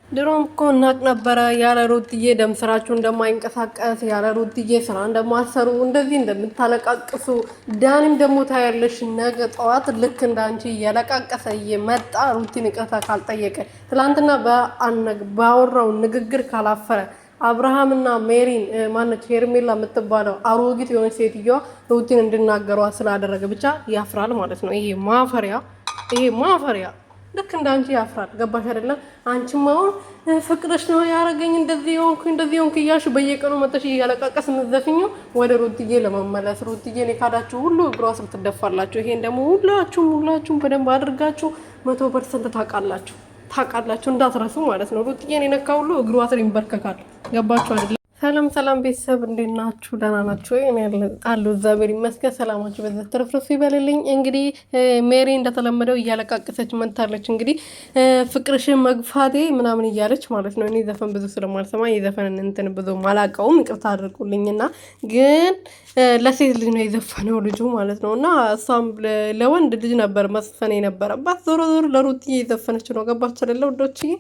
ድሮም እኮ እናቅ ነበረ ያለ ሩትዬ ደም ስራችሁ እንደማይንቀሳቀስ ያለ ሩትዬ ስራ እንደማሰሩ እንደዚህ እንደምታለቃቅሱ። ዳኒም ደግሞ ታያለሽ ነገ ጠዋት ልክ እንዳንቺ እያለቃቀሰ እየመጣ ሩቲን ይቅርታ ካልጠየቀ ትላንትና ባወራው ንግግር ካላፈረ አብርሃምና ሜሪን ማነች ሄርሜላ የምትባለው አሮጊት የሆነች ሴትዮዋ ሩቲን እንድናገሯ ስላደረገ ብቻ ያፍራል ማለት ነው። ይሄ ማፈሪያ ልክ እንዳንቺ ያፍራል። ገባሽ አይደለም? አንቺም አሁን ፍቅርሽ ነው ያረገኝ እንደዚህ ሆንኩ እያልሽ በየቀኑ መጥተሽ እያለቃቀስ የምትዘፍኙ ወደ ሩትዬ ለመመለስ ሩትዬን የካዳችሁ ሁሉ እግሯ ስር ትደፋላችሁ። ይሄን ደግሞ ሁላችሁም በደንብ አድርጋችሁ 100% ታውቃላችሁ እንዳትረሱ ማለት ነው። ሩትዬን የነካ ሁሉ እግሯ ስር ይንበርከካል። ገባችሁ አይደለም? ሰላም ቤተሰብ እንዴት ናችሁ? ደህና ናችሁ ወይ? እኔ አለሁ እግዚአብሔር ይመስገን። ሰላማችሁ በዛ ተረፍረፍ ይበልልኝ። እንግዲህ ሜሪ እንደተለመደው እያለቃቀሰች መጥታለች። እንግዲህ ፍቅርሽን መግፋቴ ምናምን እያለች ማለት ነው። እኔ ዘፈን ብዙ ስለማልሰማ የዘፈንን እንትን ብዙ ማላውቀውም ይቅርታ አድርጉልኝና፣ ግን ለሴት ልጅ ነው የዘፈነው ልጁ ማለት ነው። እና እሷም ለወንድ ልጅ ነበር መስፈን የነበረባት። ዞሮ ለሩትዬ የዘፈነች ነው። ገባችሁ አይደለ ውዶችዬ?